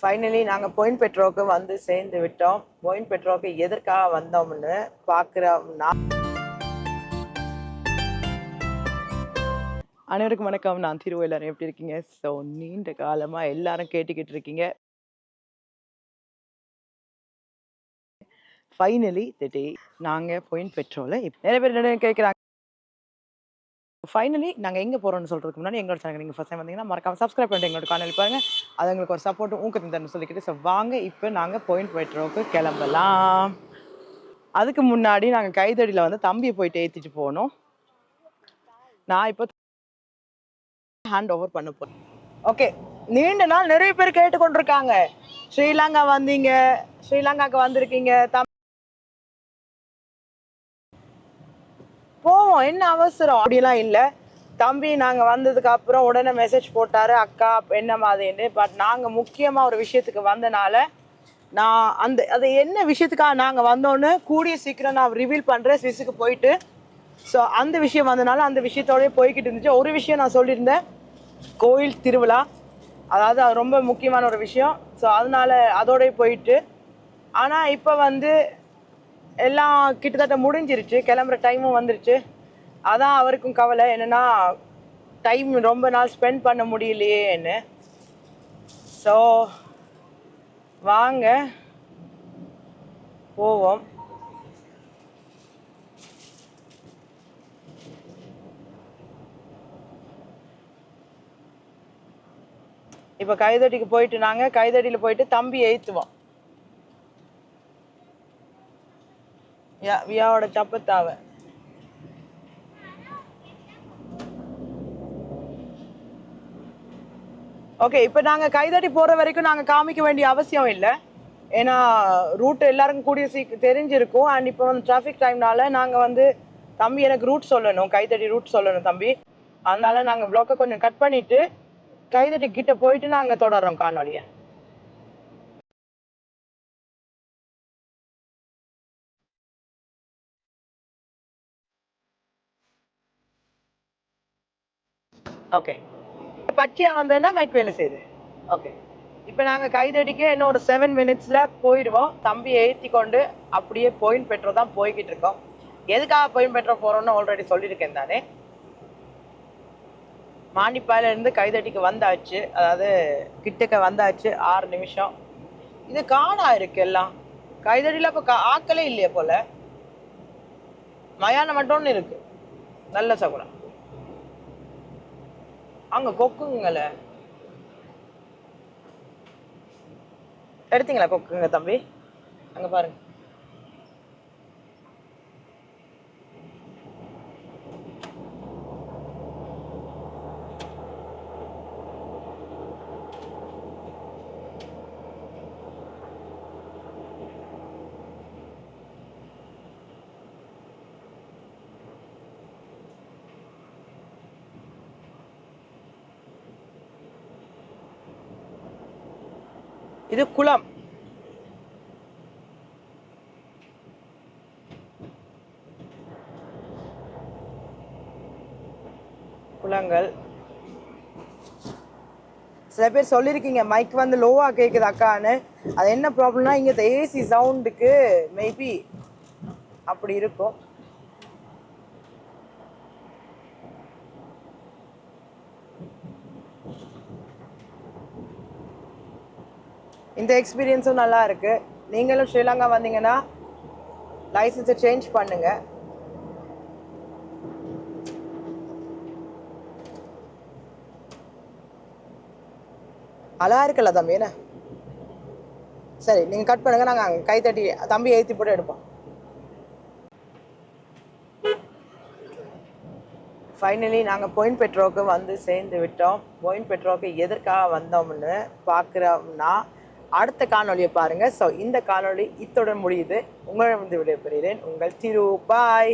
Finally நாங்கள் point பெட்ரோவுக்கு வந்து சேர்ந்து விட்டோம். பாயிண்ட் பெட்ரோவுக்கு எதற்காக வந்தோம்னு பார்க்குறோம்னா, அனைவருக்கும் வணக்கம். நான் திரு. எல்லாரும் எப்படி இருக்கீங்க? ஸோ நீண்ட காலமாக எல்லாரும் கேட்டுக்கிட்டு இருக்கீங்க. ஃபைனலி தி டே நாங்கள் பாயிண்ட் பெட்ரோவில் நிறைய பேர் கேட்குறாங்க, ஃபைனலி நாங்கள் எங்கே போகிறோம்னு சொல்கிறதுக்கு முன்னாடி எங்களோட சேனல் நீங்கள் ஃபஸ்ட் டைம் வந்தீங்கன்னா மறக்காம சப்ஸ்கிரைப் பண்ணிட்டு எங்களோட காணொலி பாருங்கள். அது எங்களுக்கு ஒரு சப்போர்ட்டும் ஊக்கத்தையும் தரணும்னு சொல்லிக்கிட்டு, ஸோ வாங்க இப்போ நாங்கள் பாயிண்ட் பெட்ரோவுக்கு கிளம்பலாம். அதுக்கு முன்னாடி நாங்கள் கைதடியில் வந்து தம்பியை போயிட்டு ஏற்றிட்டு போகணும். நான் இப்போ ஹேண்ட் ஓவர் பண்ண போகிறேன். ஓகே, நீண்ட நாள் நிறைய பேர் கேட்டுக்கொண்டிருக்காங்க, ஸ்ரீலங்கா வந்தீங்க, ஸ்ரீலங்காவுக்கு வந்திருக்கீங்க, போவோம் என்ன அவசரம் அப்படிலாம் இல்லை. தம்பி நாங்கள் வந்ததுக்கு அப்புறம் உடனே மெசேஜ் போட்டார், அக்கா என்ன மாதிரின்னு. பட் நாங்கள் முக்கியமாக ஒரு விஷயத்துக்கு வந்தனால நான் அது என்ன விஷயத்துக்காக நாங்கள் வந்தோன்னு கூடிய சீக்கிரம் நான் ரிவீல் பண்ணுறேன் ஸ்விஸுக்கு போயிட்டு. ஸோ அந்த விஷயம் வந்தனால அந்த விஷயத்தோடய போய்கிட்டு இருந்துச்சு. ஒரு விஷயம் நான் சொல்லியிருந்தேன், கோயில் திருவிழா, அதாவது அது ரொம்ப முக்கியமான ஒரு விஷயம். ஸோ அதனால அதோடய போயிட்டு, ஆனால் இப்போ வந்து எல்லாம் கிட்டத்தட்ட முடிஞ்சிருச்சு, கிளம்புற டைமும் வந்துருச்சு. அதான் அவருக்கும் கவலை, என்னென்னா டைம் ரொம்ப நாள் ஸ்பெண்ட் பண்ண முடியலையேன்னு. ஸோ வாங்க போவோம். இப்போ கைதடிக்கு போயிட்டு நாங்கள் கைதடியில் போயிட்டு தம்பி ஏற்றுவோம். வியாவோட சப்பத்தாவை. ஓகே, இப்போ நாங்கள் கைதடி போகிற வரைக்கும் நாங்கள் காமிக்க வேண்டிய அவசியம் இல்லை, ஏன்னா ரூட் எல்லாருக்கும் கூடிய தெரிஞ்சிருக்கும். அண்ட் இப்போ வந்து டிராஃபிக் டைம்னால நாங்கள் வந்து தம்பி எனக்கு ரூட் சொல்லணும், கைதடி ரூட் சொல்லணும் தம்பி. அதனால நாங்கள் ப்ளாக்கை கொஞ்சம் கட் பண்ணிவிட்டு கைதடி கிட்ட போயிட்டு நாங்கள் தொடர்றோம் காணொலியை. ஓகே, பச்சையாக வந்ததுன்னா மைக் வேலை செய்யுது. ஓகே, இப்போ நாங்கள் கைதடிக்க இன்னும் ஒரு 7 மினிட்ஸில் போயிடுவோம். தம்பி ஏற்றி கொண்டு அப்படியே பாயிண்ட் பெட்ரோல் தான் போய்கிட்டு இருக்கோம். எதுக்காக பாயிண்ட் பெட்ரோல் போகிறோன்னு ஆல்ரெடி சொல்லியிருக்கேன் தானே. மானிப்பாயிலேருந்து கைதடிக்கு வந்தாச்சு, அதாவது கிட்டக்க வந்தாச்சு. 6 நிமிஷம். இது காணா இருக்கு எல்லாம். கைதடியில் இப்போ ஆக்களே இல்லையே போல், மயானம் மட்டும்னு இருக்கு. நல்ல சகுனம். அங்கே கொக்குங்கள எடுத்தீங்களா? கொக்குங்க தம்பி அங்கே பாருங்க. இது குளம். குளங்கள். சில பேர் சொல்லியிருக்கீங்க மைக் வந்து லோவாக கேட்குது அக்கான்னு. அது என்ன ப்ராப்ளம்னா, இங்கே ஏசி சவுண்டுக்கு மேபி அப்படி இருக்கும். இந்த எக்ஸ்பீரியன்ஸும் நல்லா இருக்குது. நீங்களும் ஸ்ரீலங்கா வந்தீங்கன்னா லைசன்ஸை சேஞ்ச் பண்ணுங்க. அழகா இருக்குல்ல தம்பி? என்ன சரி, நீங்கள் கட் பண்ணுங்க, நாங்கள் கைத்தட்டி தம்பி ஏற்றி போட்டு எடுப்போம். ஃபைனலி நாங்கள் பாயிண்ட் பெட்ரோவுக்கு வந்து சேர்ந்து விட்டோம். பாயிண்ட் பெட்ரோவுக்கு எதற்காக வந்தோம்னு பார்க்குறோம்னா, அடுத்த காணொலியை பாருங்கள். ஸோ இந்த காணொலி இத்துடன் முடியுது. உங்களிடம் வந்து விடைபெறுகிறேன், உங்கள் திரு. பாய்.